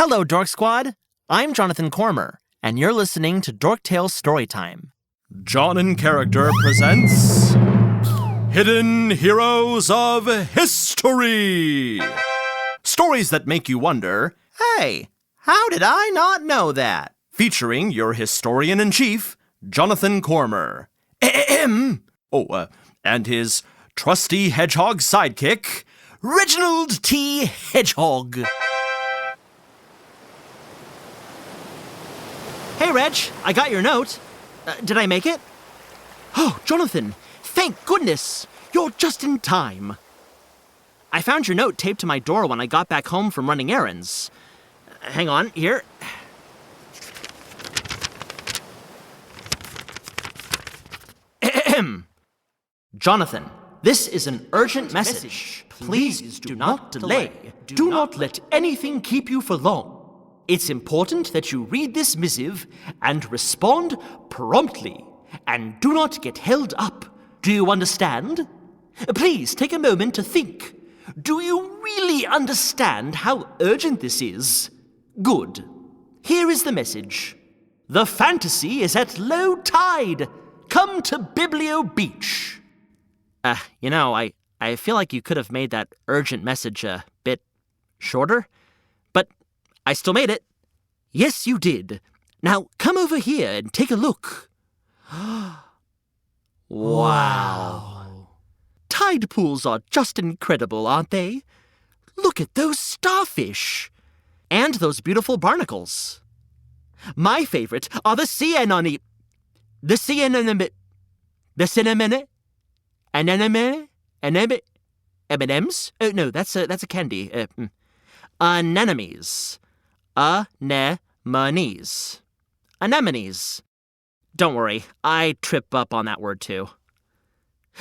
Hello, Dork Squad. I'm Jonathan Cormur, and you're listening to Dorktales Storytime. John in Character presents Hidden Heroes of History. Stories that make you wonder, Hey, how did I not know that? featuring your historian-in-chief, Jonathan Cormur. Ahem. And his trusty hedgehog sidekick, Reginald T. Hedgehog. Hey, Reg, I got your note. Did I make it? Oh, Jonathan, thank goodness. You're just in time. I found your note taped to my door when I got back home from running errands. Hang on, here. Ahem. Jonathan, this is an urgent message. Please do not delay. Do not let anything keep you for long. It's important that you read this missive and respond promptly, and do not get held up. Do you understand? Please take a moment to think. Do you really understand how urgent this is? Good. Here is the message. The fantasy is at low tide. Come to Biblio Beach. I feel like you could have made that urgent message a bit shorter, but I still made it. Yes, you did. Now, come over here and take a look. Wow. Tide pools are just incredible, aren't they? Look at those starfish. And those beautiful barnacles. My favorite are the sea anemone. The sea anemone. The cinnamon. M&Ms? Oh, no, that's a candy. Anemones. Anemones. Anemones. Don't worry, I trip up on that word too.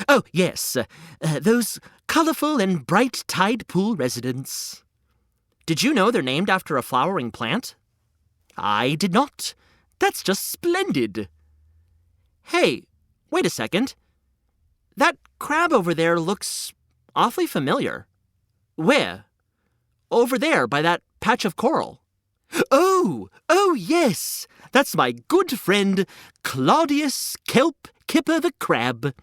Oh, yes, those colorful and bright tide pool residents. Did you know they're named after a flowering plant? I did not. That's just splendid. Hey, wait a second. That crab over there looks awfully familiar. Where? Over there, by that patch of coral. Oh, yes. That's my good friend, Claudius Kelp Kipper the Crab.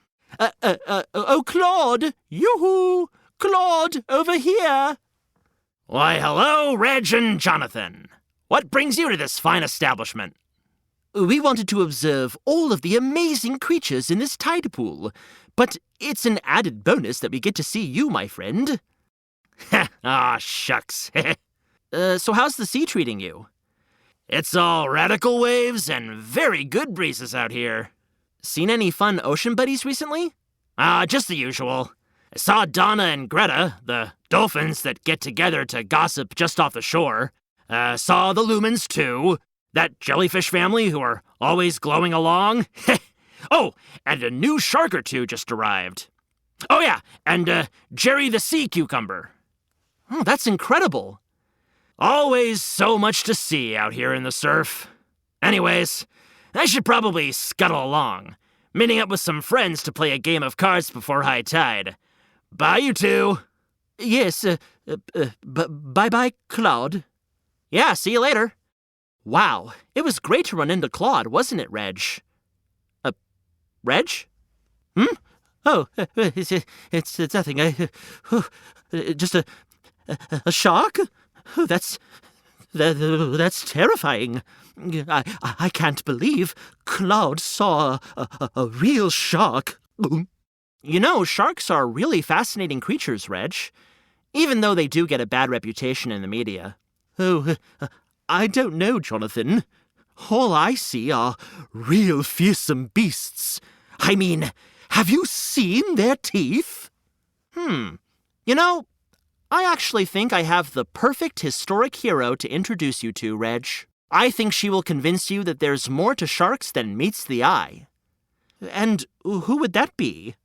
Claude! Yoo-hoo! Claude, over here! Why, hello, Reg and Jonathan. What brings you to this fine establishment? We wanted to observe all of the amazing creatures in this tide pool, but it's an added bonus that we get to see you, my friend. Shucks. So how's the sea treating you? It's all radical waves and very good breezes out here. Seen any fun ocean buddies recently? Just the usual. I saw Donna and Greta, the dolphins that get together to gossip just off the shore. Saw the lumens, too. That jellyfish family who are always glowing along. Oh, and a new shark or two just arrived. Oh, yeah, and Jerry the sea cucumber. Oh, that's incredible. Always so much to see out here in the surf. Anyways, I should probably scuttle along, meeting up with some friends to play a game of cards before high tide. Bye, you two. Yes, bye-bye, Claude. Yeah, see you later. Wow, it was great to run into Claude, wasn't it, Reg? Reg? Oh, it's nothing. Just a shark? Oh, that's terrifying. I can't believe Claude saw a real shark. You know, sharks are really fascinating creatures, Reg, even though they do get a bad reputation in the media. Oh, I don't know, Jonathan. All I see are real fearsome beasts. I mean, have you seen their teeth? You know, I actually think I have the perfect historic hero to introduce you to, Reg. I think she will convince you that there's more to sharks than meets the eye. And who would that be?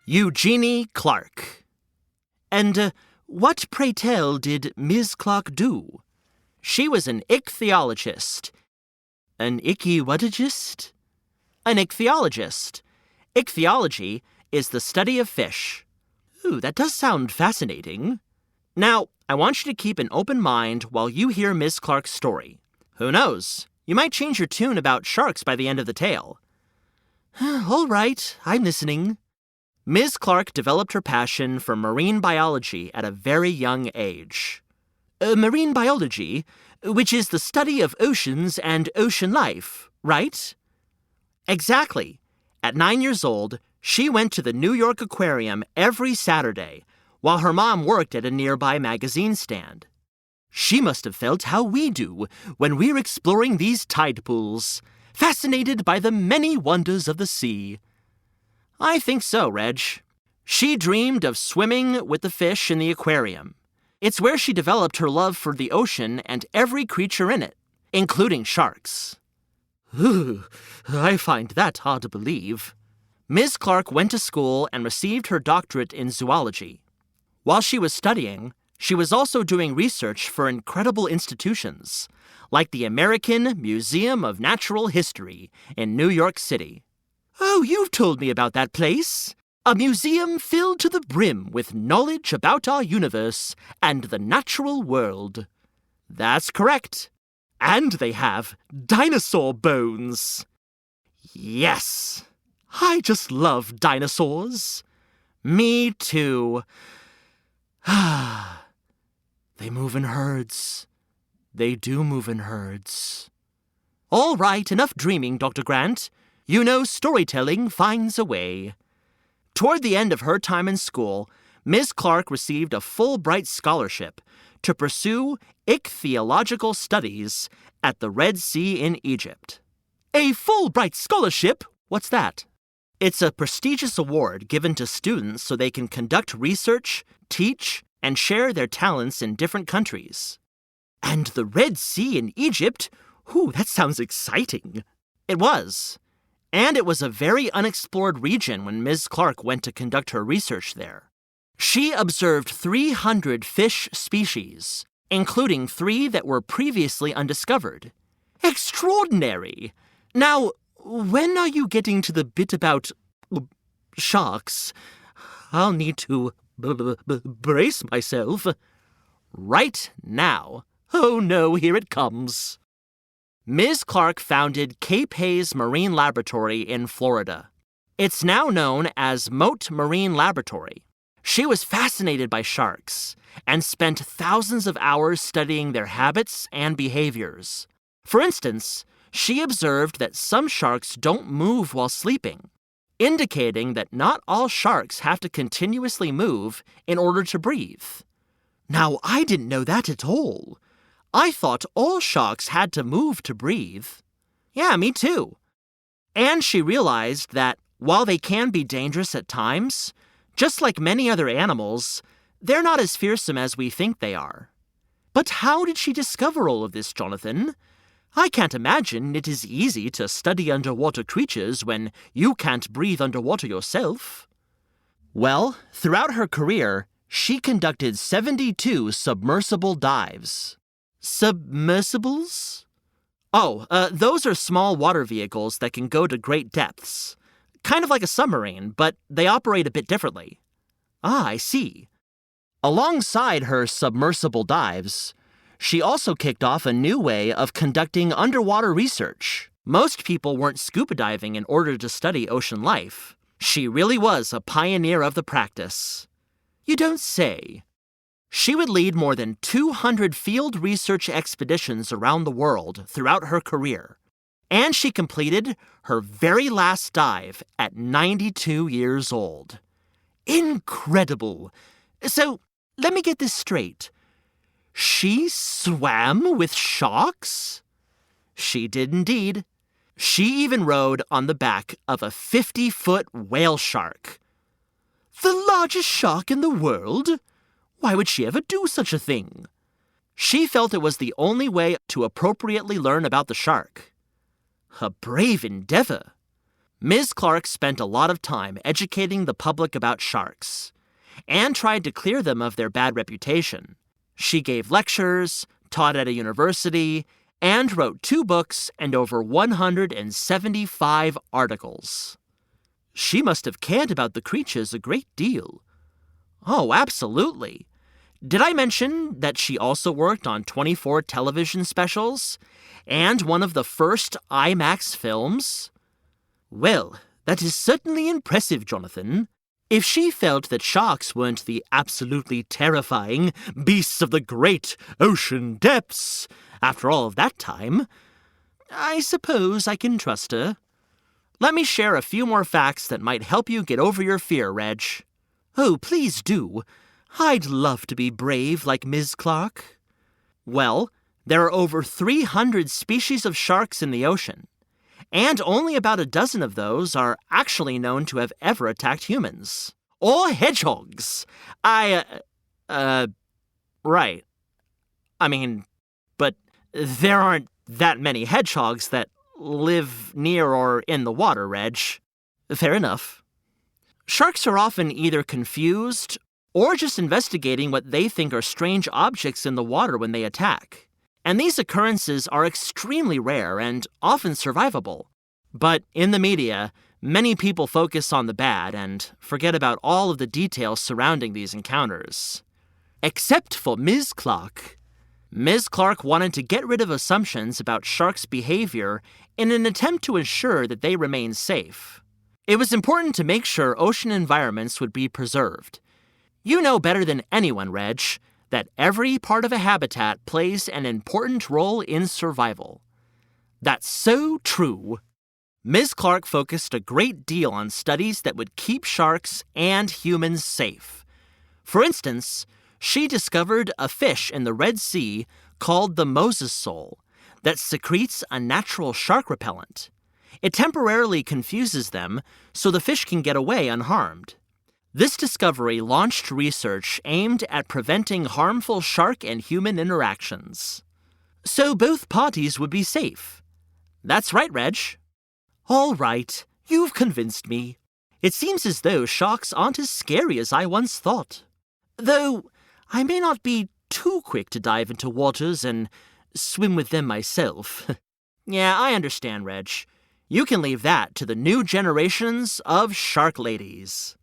Eugenie Clark. And what, pray tell, did Ms. Clark do? She was an ichthyologist. An icky-whatagist? An ichthyologist. Ichthyology is the study of fish. Ooh, that does sound fascinating. Now, I want you to keep an open mind while you hear Ms. Clark's story. Who knows? You might change your tune about sharks by the end of the tale. All right, I'm listening. Ms. Clark developed her passion for marine biology at a very young age. Marine biology, which is the study of oceans and ocean life, right? Exactly. At 9 years old, she went to the New York Aquarium every Saturday, while her mom worked at a nearby magazine stand. She must have felt how we do when we're exploring these tide pools, fascinated by the many wonders of the sea. I think so, Reg. She dreamed of swimming with the fish in the aquarium. It's where she developed her love for the ocean and every creature in it, including sharks. Ooh, I find that hard to believe. Ms. Clark went to school and received her doctorate in zoology. While she was studying, she was also doing research for incredible institutions, like the American Museum of Natural History in New York City. Oh, you've told me about that place. A museum filled to the brim with knowledge about our universe and the natural world. That's correct. And they have dinosaur bones. Yes. I just love dinosaurs. Me too. They move in herds. They do move in herds. All right, enough dreaming, Dr. Grant. You know storytelling finds a way. Toward the end of her time in school, Ms. Clark received a Fulbright scholarship to pursue ichthyological studies at the Red Sea in Egypt. A Fulbright scholarship? What's that? It's a prestigious award given to students so they can conduct research, teach, and share their talents in different countries. And the Red Sea in Egypt? Ooh, that sounds exciting. It was. And it was a very unexplored region when Ms. Clark went to conduct her research there. She observed 300 fish species, including 3 that were previously undiscovered. Extraordinary! Now, when are you getting to the bit about sharks? I'll need to brace myself. Right now. Oh no, here it comes. Ms. Clark founded Cape Hayes Marine Laboratory in Florida. It's now known as Mote Marine Laboratory. She was fascinated by sharks and spent thousands of hours studying their habits and behaviors. For instance, she observed that some sharks don't move while sleeping, indicating that not all sharks have to continuously move in order to breathe. Now, I didn't know that at all. I thought all sharks had to move to breathe. Yeah, me too. And she realized that while they can be dangerous at times, just like many other animals, they're not as fearsome as we think they are. But how did she discover all of this, Jonathan? I can't imagine it is easy to study underwater creatures when you can't breathe underwater yourself. Well, throughout her career, she conducted 72 submersible dives. Submersibles? Oh, those are small water vehicles that can go to great depths. Kind of like a submarine, but they operate a bit differently. Ah, I see. Alongside her submersible dives, she also kicked off a new way of conducting underwater research. Most people weren't scuba diving in order to study ocean life. She really was a pioneer of the practice. You don't say. She would lead more than 200 field research expeditions around the world throughout her career. And she completed her very last dive at 92 years old. Incredible! So, let me get this straight. She swam with sharks? She did indeed. She even rode on the back of a 50-foot whale shark. The largest shark in the world? Why would she ever do such a thing? She felt it was the only way to appropriately learn about the shark. A brave endeavor. Ms. Clark spent a lot of time educating the public about sharks and tried to clear them of their bad reputation. She gave lectures, taught at a university, and wrote 2 books and over 175 articles. She must have cared about the creatures a great deal. Oh, absolutely. Did I mention that she also worked on 24 television specials and one of the first IMAX films? Well, that is certainly impressive, Jonathan. If she felt that sharks weren't the absolutely terrifying beasts of the great ocean depths after all of that time, I suppose I can trust her. Let me share a few more facts that might help you get over your fear, Reg. Oh, please do. I'd love to be brave like Ms. Clark. Well, there are over 300 species of sharks in the ocean, and only about a dozen of those are actually known to have ever attacked humans. Or hedgehogs. Right. I mean, but there aren't that many hedgehogs that live near or in the water, Reg. Fair enough. Sharks are often either confused or just investigating what they think are strange objects in the water when they attack. And these occurrences are extremely rare and often survivable. But in the media, many people focus on the bad and forget about all of the details surrounding these encounters. Except for Ms. Clark. Ms. Clark wanted to get rid of assumptions about sharks' behavior in an attempt to ensure that they remain safe. It was important to make sure ocean environments would be preserved. You know better than anyone, Reg, that every part of a habitat plays an important role in survival. That's so true. Ms. Clark focused a great deal on studies that would keep sharks and humans safe. For instance, she discovered a fish in the Red Sea called the Moses sole that secretes a natural shark repellent. It temporarily confuses them so the fish can get away unharmed. This discovery launched research aimed at preventing harmful shark and human interactions. So both parties would be safe. That's right, Reg. All right, you've convinced me. It seems as though sharks aren't as scary as I once thought. Though I may not be too quick to dive into waters and swim with them myself. Yeah, I understand, Reg. You can leave that to the new generations of shark ladies.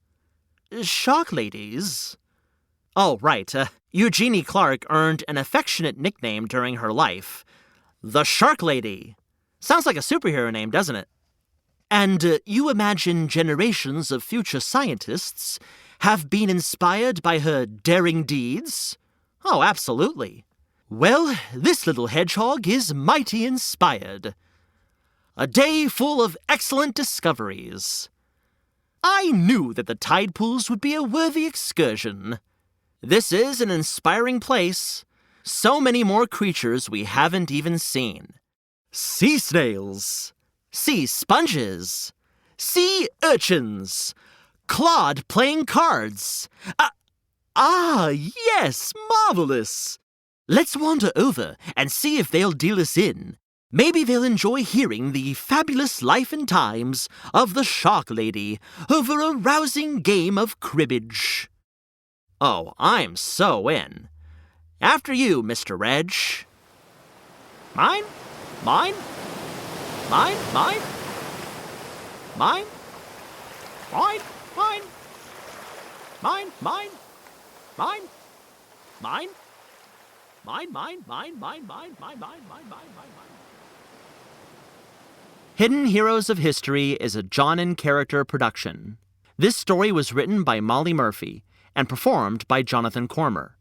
Shark ladies? Oh, right. Eugenie Clark earned an affectionate nickname during her life. The Shark Lady. Sounds like a superhero name, doesn't it? And you imagine generations of future scientists have been inspired by her daring deeds? Oh, absolutely. Well, this little hedgehog is mighty inspired. A day full of excellent discoveries. I knew that the tide pools would be a worthy excursion. This is an inspiring place. So many more creatures we haven't even seen. Sea snails, sea sponges, sea urchins, Claude playing cards. Yes, marvelous. Let's wander over and see if they'll deal us in. Maybe they'll enjoy hearing the fabulous life and times of the Shark Lady over a rousing game of cribbage. Oh, I'm so in. After you, Mr. Reg. Mine? Mine? Mine? Mine? Mine? Mine? Mine? Mine? Mine? Mine? Mine? Mine? Mine? Hidden Heroes of History is a John and Character production. This story was written by Molly Murphy and performed by Jonathan Cormur.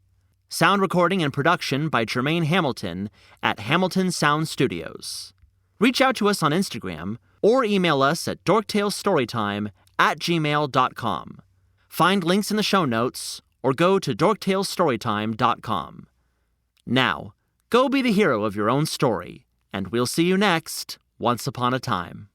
Sound recording and production by Jermaine Hamilton at Hamilton Sound Studios. Reach out to us on Instagram or email us at dorktalestorytime@gmail.com. Find links in the show notes or go to dorktalestorytime.com. Now, go be the hero of your own story, and we'll see you next Once Upon a Time.